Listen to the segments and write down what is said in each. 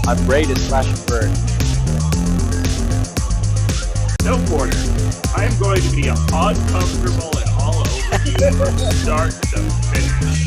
I'm ready to slash and burn. No quarter. I am going to be uncomfortable and all over you from start to finish.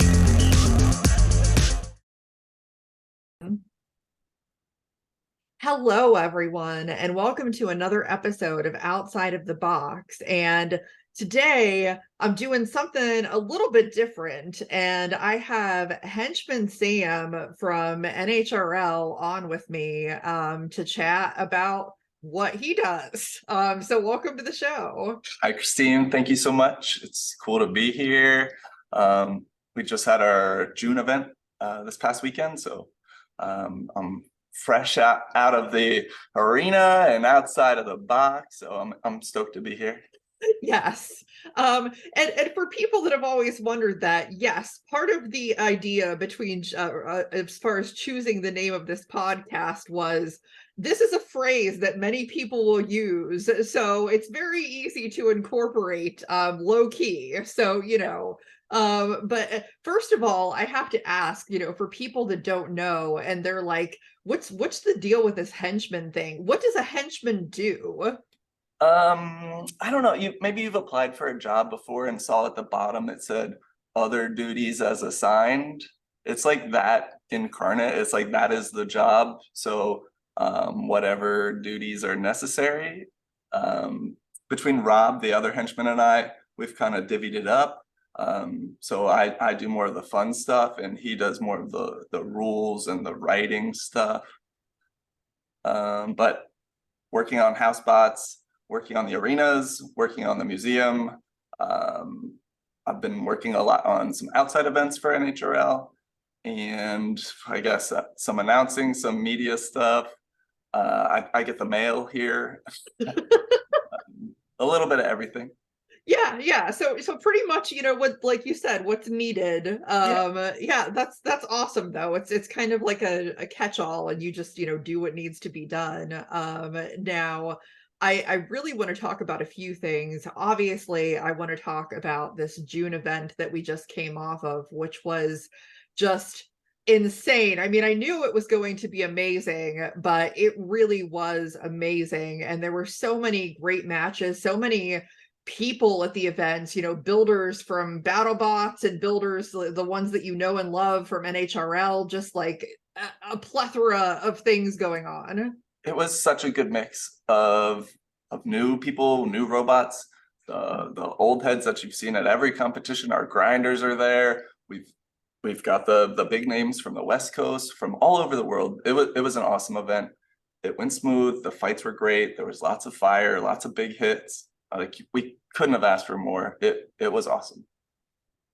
Hello, everyone, and welcome to another episode of Outside of the Box. And today I'm doing something a little bit different, and I have Henchman Sam from NHRL on with me to chat about what he does. So welcome to the show. Hi, Christine. Thank you so much. It's cool to be here. We just had our June event this past weekend, so I'm fresh out of the arena and outside of the box, so I'm stoked to be here. Yes. And for people that have always wondered that, yes, part of the idea between as far as choosing the name of this podcast was this is a phrase that many people will use, so it's very easy to incorporate low key. So, but first of all, I have to ask, for people that don't know and they're like, what's the deal with this henchman thing? What does a henchman do? I don't know. Maybe you've applied for a job before and saw at the bottom it said other duties as assigned. It's like that incarnate. It's like that is the job. So whatever duties are necessary. Between Rob, the other henchman, and I, we've kind of divvied it up. So I do more of the fun stuff and he does more of the rules and the writing stuff. But working on house bots, working on the arenas, working on the museum. I've been working a lot on some outside events for NHRL, and I guess some announcing, some media stuff. I get the mail here. A little bit of everything. Yeah. So pretty much, what, like you said, what's needed. Yeah, that's awesome though. It's kind of like a catch-all, and you just, do what needs to be done. Now I really want to talk about a few things. Obviously, I want to talk about this June event that we just came off of, which was just insane. I mean, I knew it was going to be amazing, but it really was amazing. And there were so many great matches, so many people at the events, builders from BattleBots and builders, the ones that you know and love from NHRL, just like a plethora of things going on. It was such a good mix of new people, new robots, the old heads that you've seen at every competition. Our grinders are there. We've got the big names from the West Coast, from all over the world. It was an awesome event. It went smooth. The fights were great. There was lots of fire, lots of big hits. Like we couldn't have asked for more. It was awesome.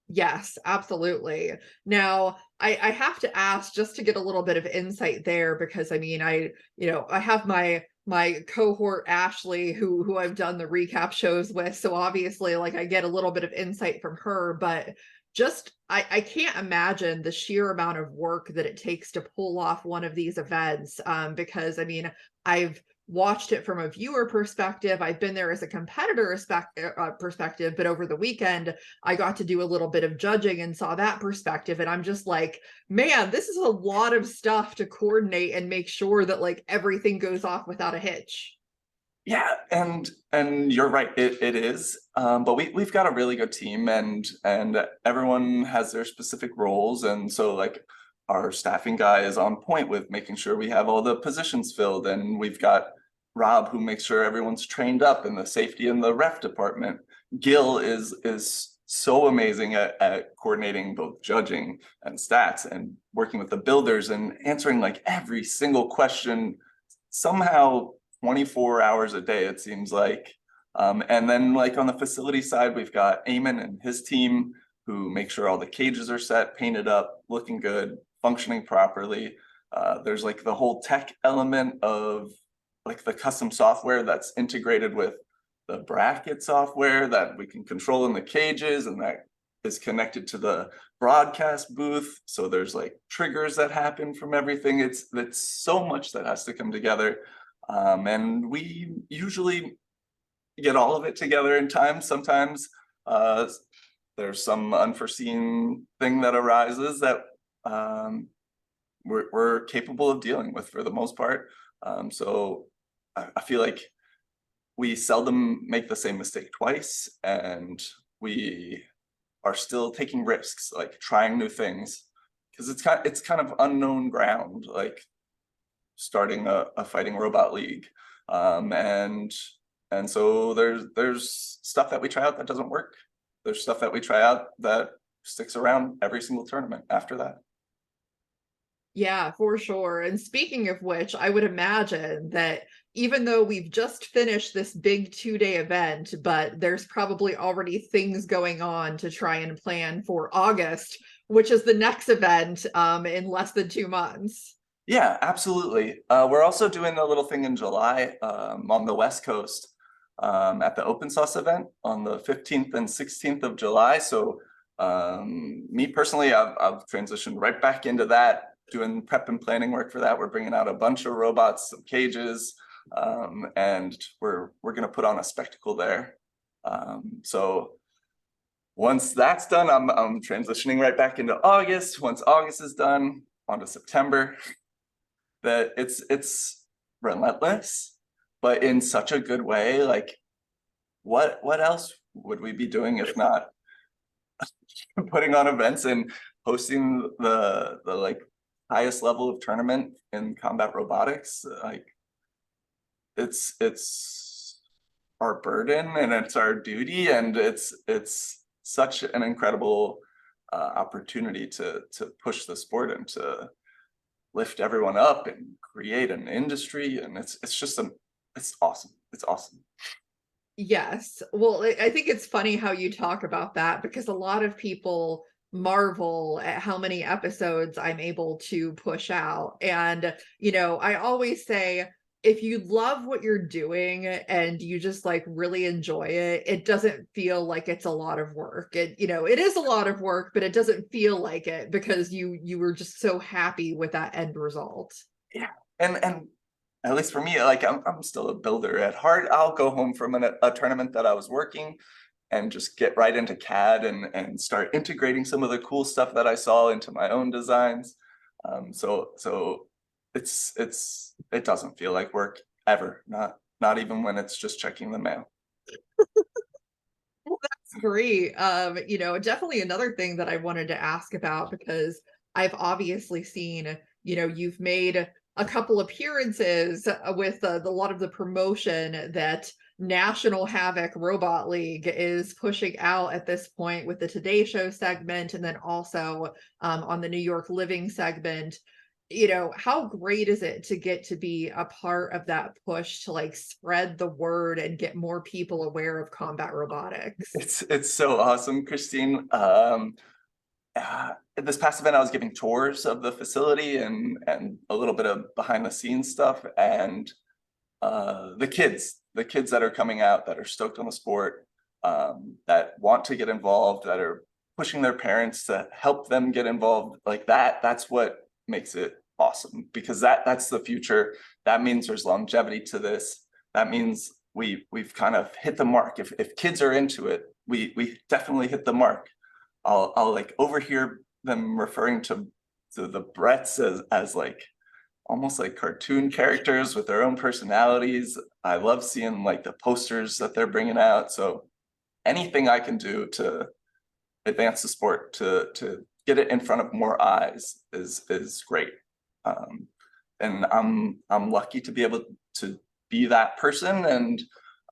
Yes, absolutely. Now, I have to ask just to get a little bit of insight there, because I mean, I have my cohort Ashley who I've done the recap shows with, so obviously like I get a little bit of insight from her, but just I can't imagine the sheer amount of work that it takes to pull off one of these events, because I mean, I've watched it from a viewer perspective. I've been there as a competitor perspective, but over the weekend, I got to do a little bit of judging and saw that perspective. And I'm just like, man, this is a lot of stuff to coordinate and make sure that like everything goes off without a hitch. Yeah, and you're right, it is. But we've got a really good team, and everyone has their specific roles, and so like our staffing guy is on point with making sure we have all the positions filled, and we've got Rob who makes sure everyone's trained up in the safety and the ref department. Gil is so amazing at coordinating both judging and stats and working with the builders and answering like every single question somehow 24 hours a day, it seems like. And then like on the facility side, we've got Eamon and his team who make sure all the cages are set, painted up, looking good, functioning properly. There's like the whole tech element of like the custom software that's integrated with the bracket software that we can control in the cages, and that is connected to the broadcast booth. So there's like triggers that happen from everything. It's so much that has to come together. And we usually get all of it together in time. Sometimes there's some unforeseen thing that arises that we're capable of dealing with for the most part. So I feel like we seldom make the same mistake twice, and we are still taking risks, like trying new things, because it's kind of unknown ground, like starting a fighting robot league. And so there's stuff that we try out that doesn't work. There's stuff that we try out that sticks around every single tournament after that. Yeah, for sure. And speaking of which, I would imagine that even though we've just finished this big 2-day event, but there's probably already things going on to try and plan for August, which is the next event in less than 2 months. Yeah, absolutely. We're also doing a little thing in July on the West Coast at the Open Source event on the 15th and 16th of July. So me personally, I've transitioned right back into that, doing prep and planning work for that. We're bringing out a bunch of robots, some cages, and we're going to put on a spectacle there. So once that's done, I'm transitioning right back into August. Once August is done, onto September. That it's relentless, but in such a good way. Like, what else would we be doing if not putting on events and hosting the like highest level of tournament in combat robotics? Like, it's our burden and it's our duty, and it's such an incredible opportunity to push the sport and to lift everyone up and create an industry. And it's just it's awesome. It's awesome. Yes. Well, I think it's funny how you talk about that, because a lot of people marvel at how many episodes I'm able to push out. And, I always say, if you love what you're doing and you just like really enjoy it, it doesn't feel like it's a lot of work. It is a lot of work, but it doesn't feel like it, because you were just so happy with that end result. Yeah. And at least for me, like I'm still a builder at heart. I'll go home from a tournament that I was working and just get right into CAD and start integrating some of the cool stuff that I saw into my own designs. So it doesn't feel like work ever, not even when it's just checking the mail. Well, that's great. Definitely another thing that I wanted to ask about, because I've obviously seen, you've made a couple appearances with a lot of the promotion that National Havoc Robot League is pushing out at this point, with the Today Show segment, and then also on the New York Living segment. How great is it to get to be a part of that push to like spread the word and get more people aware of combat robotics? It's so awesome, Christine. This past event, I was giving tours of the facility and a little bit of behind the scenes stuff, and the kids that are coming out, that are stoked on the sport, that want to get involved, that are pushing their parents to help them get involved, like that's what makes it awesome, because that's the future. That means there's longevity to this. That means we've kind of hit the mark. If kids are into it, we definitely hit the mark. I'll like overhear them referring to the Bretts as like almost like cartoon characters with their own personalities. I love seeing like the posters that they're bringing out. So anything I can do to advance the sport, to get it in front of more eyes is great. And I'm lucky to be able to be that person. And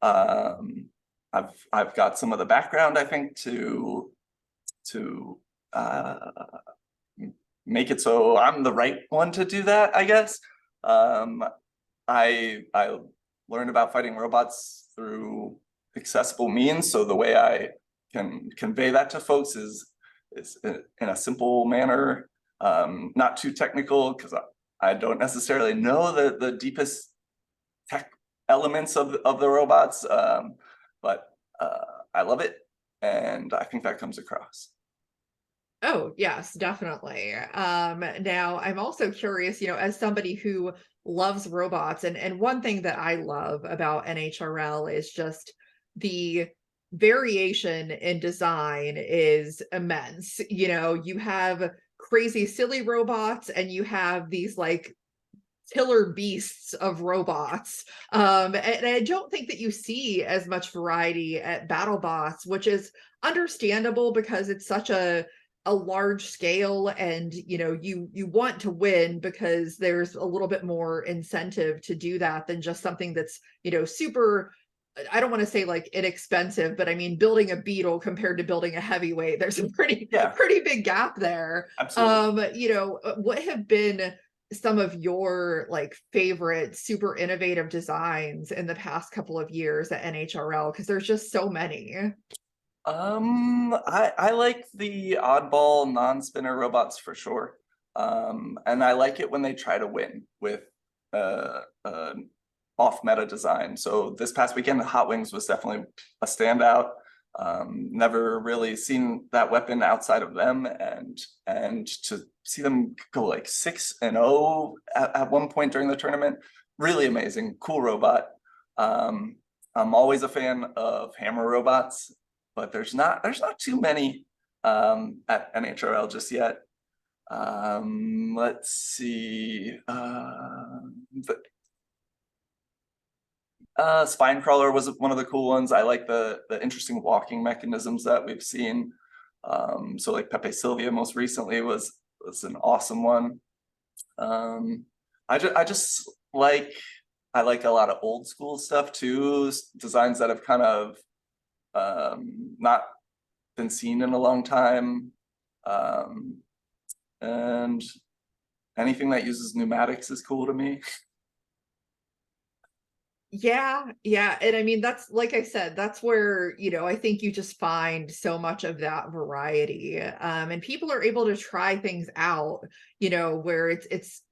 I've got some of the background, I think, to make it so I'm the right one to do that, I guess. I learned about fighting robots through accessible means, so the way I can convey that to folks is in a simple manner, not too technical, because I don't necessarily know the deepest tech elements of the robots, but I love it, and I think that comes across. Oh, yes, definitely. Now I'm also curious, as somebody who loves robots, and one thing that I love about NHRL is just the variation in design is immense. You have crazy silly robots, and you have these like killer beasts of robots. And I don't think that you see as much variety at BattleBots, which is understandable because it's such a large scale, and you want to win because there's a little bit more incentive to do that than just something that's super. I don't want to say like inexpensive, but I mean, building a Beetle compared to building a heavyweight, there's a pretty big gap there. Absolutely. What have been some of your like favorite super innovative designs in the past couple of years at NHRL? Because there's just so many. I like the oddball non-spinner robots for sure. And I like it when they try to win with off-meta design. So this past weekend, the Hot Wings was definitely a standout. Never really seen that weapon outside of them, and to see them go like 6-0 at one point during the tournament, really amazing, cool robot. I'm always a fan of hammer robots, but there's not too many at NHRL just yet. Let's see. Spine crawler was one of the cool ones. I like the interesting walking mechanisms that we've seen. So like Pepe Sylvia most recently was an awesome one. I just like I like a lot of old school stuff too, designs that have kind of not been seen in a long time. And anything that uses pneumatics is cool to me. Yeah, and I mean, that's like I said, that's where I think you just find so much of that variety, and people are able to try things out, where it's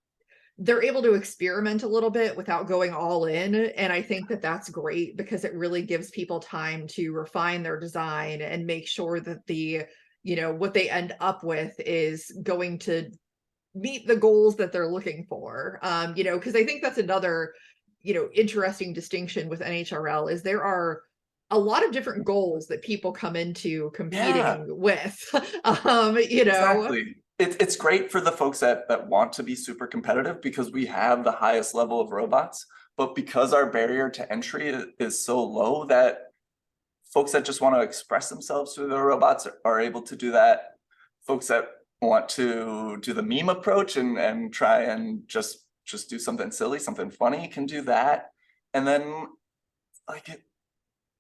they're able to experiment a little bit without going all in, and I think that that's great because it really gives people time to refine their design and make sure that the what they end up with is going to meet the goals that they're looking for. Because I think that's another interesting distinction with NHRL is there are a lot of different goals that people come into competing with. Exactly. It's great for the folks that want to be super competitive because we have the highest level of robots, but because our barrier to entry is so low that folks that just want to express themselves through their robots are able to do that. Folks that want to do the meme approach and try and just do something silly, something funny, can do that. And then like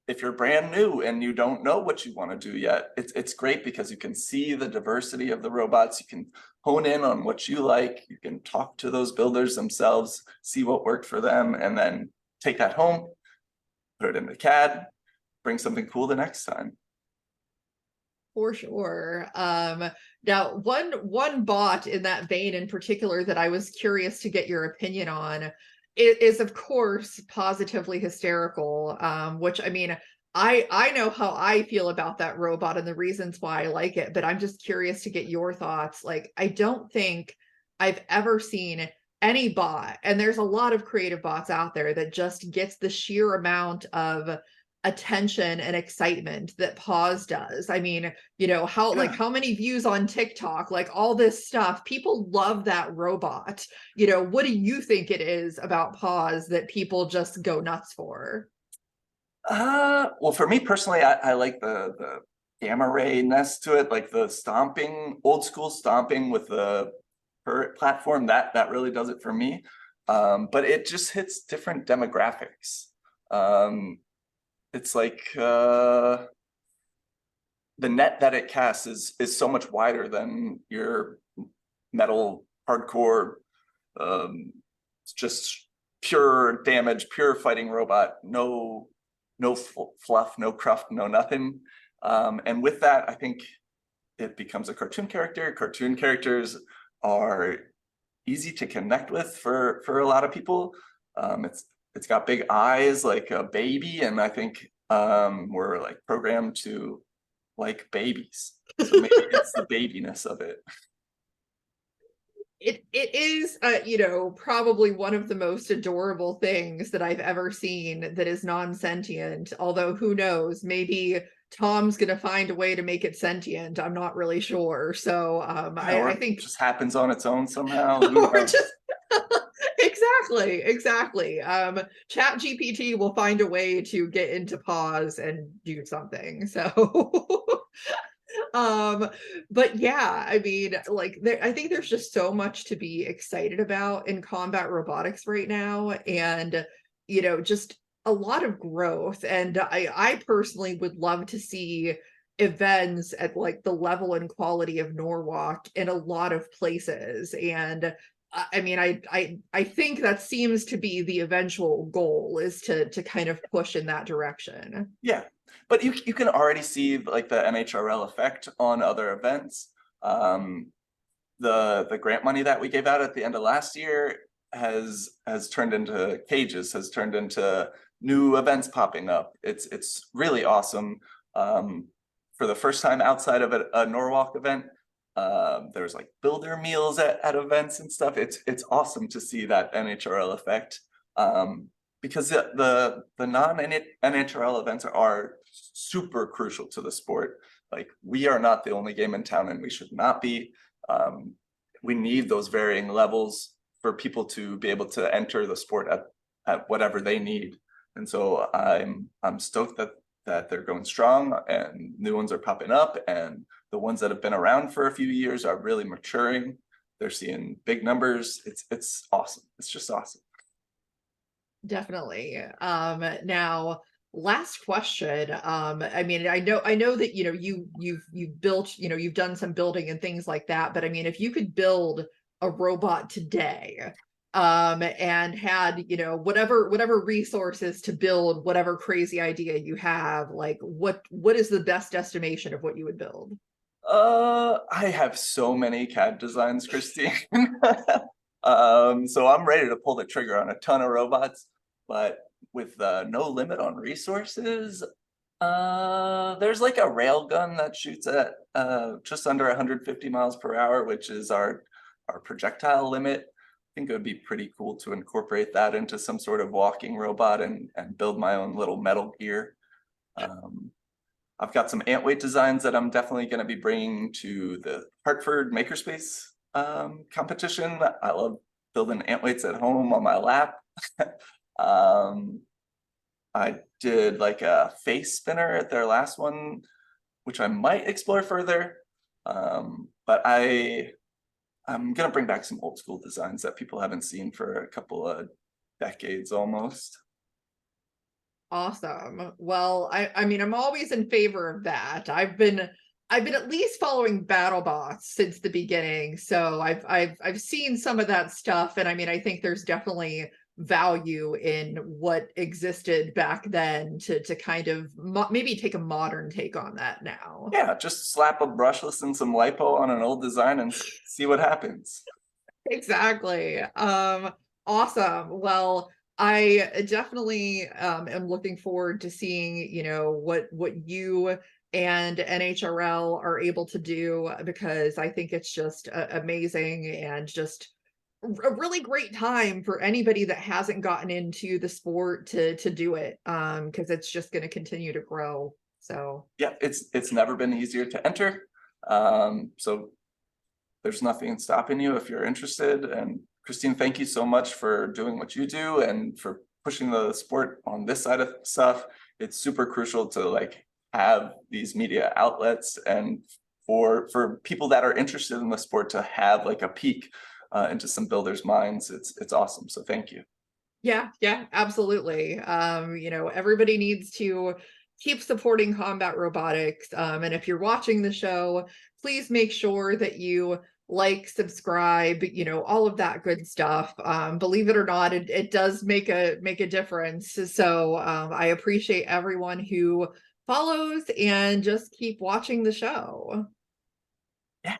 if you're brand new and you don't know what you want to do yet, it's great because you can see the diversity of the robots. You can hone in on what you like. You can talk to those builders themselves, see what worked for them, and then take that home, put it in the CAD, bring something cool the next time. For sure. Now one bot in that vein in particular that I was curious to get your opinion on is of course Positively Hysterical, which I mean, I know how I feel about that robot and the reasons why I like it, but I'm just curious to get your thoughts. Like, I don't think I've ever seen any bot, and there's a lot of creative bots out there, that just gets the sheer amount of attention and excitement that Pause does. I mean, how many views on TikTok, like all this stuff, people love that robot. What do you think it is about Pause that people just go nuts for? Well, for me personally, I like the gamma ray-ness to it, like the stomping, old school stomping with the turret platform. That really does it for me. But it just hits different demographics. It's like the net that it casts is so much wider than your metal hardcore. It's just pure damage, pure fighting robot. No fluff, no cruft, no nothing. And with that, I think it becomes a cartoon character. Cartoon characters are easy to connect with for a lot of people. It's got big eyes like a baby, and I think we're like programmed to like babies. So maybe it's the babiness of it. It is probably one of the most adorable things that I've ever seen that is non-sentient, although who knows, maybe Tom's gonna find a way to make it sentient. I'm not really sure. So I think it just happens on its own somehow. Who or knows? just exactly. Chat GPT will find a way to get into pause and do something. So but yeah, I mean, like I think there's just so much to be excited about in combat robotics right now, and just a lot of growth. And I personally would love to see events at like the level and quality of Norwalk in a lot of places. And I mean, I think that seems to be the eventual goal, is to kind of push in that direction. Yeah, but you can already see like the NHRL effect on other events. The grant money that we gave out at the end of last year has turned into cages, has turned into new events popping up. It's really awesome. For the first time outside of a Norwalk event, there's like builder meals at events and stuff. It's awesome to see that NHRL effect. Because the non-NHRL events are super crucial to the sport. Like, we are not the only game in town, and we should not be. We need those varying levels for people to be able to enter the sport at whatever they need. And so I'm stoked that they're going strong, and new ones are popping up, and the ones that have been around for a few years are really maturing. They're seeing big numbers. It's awesome. It's just awesome. Definitely. Now, last question. I mean, I know that you've built, you've done some building and things like that, but I mean, if you could build a robot today, and had, whatever resources to build whatever crazy idea you have, like what is the best estimation of what you would build? I have so many CAD designs, Christine. So I'm ready to pull the trigger on a ton of robots, but with no limit on resources, there's like a rail gun that shoots at just under 150 miles per hour, which is our projectile limit. I think it would be pretty cool to incorporate that into some sort of walking robot and build my own little metal gear. I've got some ant weight designs that I'm definitely going to be bringing to the Hartford Makerspace competition. I love building ant weights at home on my lap. I did like a face spinner at their last one, which I might explore further. But I'm gonna bring back some old school designs that people haven't seen for a couple of decades almost. Awesome. Well, I mean, I'm always in favor of that. I've been at least following BattleBots since the beginning, so I've seen some of that stuff, and I mean, I think there's definitely value in what existed back then to kind of maybe take a modern take on that now. Yeah, just slap a brushless and some lipo on an old design and see what happens. Exactly. Awesome. Well, I definitely am looking forward to seeing, what you and NHRL are able to do, because I think it's just amazing, and just a really great time for anybody that hasn't gotten into the sport to do it, because it's just going to continue to grow. So yeah, it's never been easier to enter. So there's nothing stopping you if you're interested. And Christine, thank you so much for doing what you do and for pushing the sport on this side of stuff. It's super crucial to like have these media outlets, and for people that are interested in the sport to have like a peek into some builders' minds. It's awesome. So thank you. yeah, absolutely. Everybody needs to keep supporting combat robotics. And if you're watching the show, please make sure that you like, subscribe, all of that good stuff. Believe it or not, it does make a difference. So I appreciate everyone who follows, and just keep watching the show. Yeah.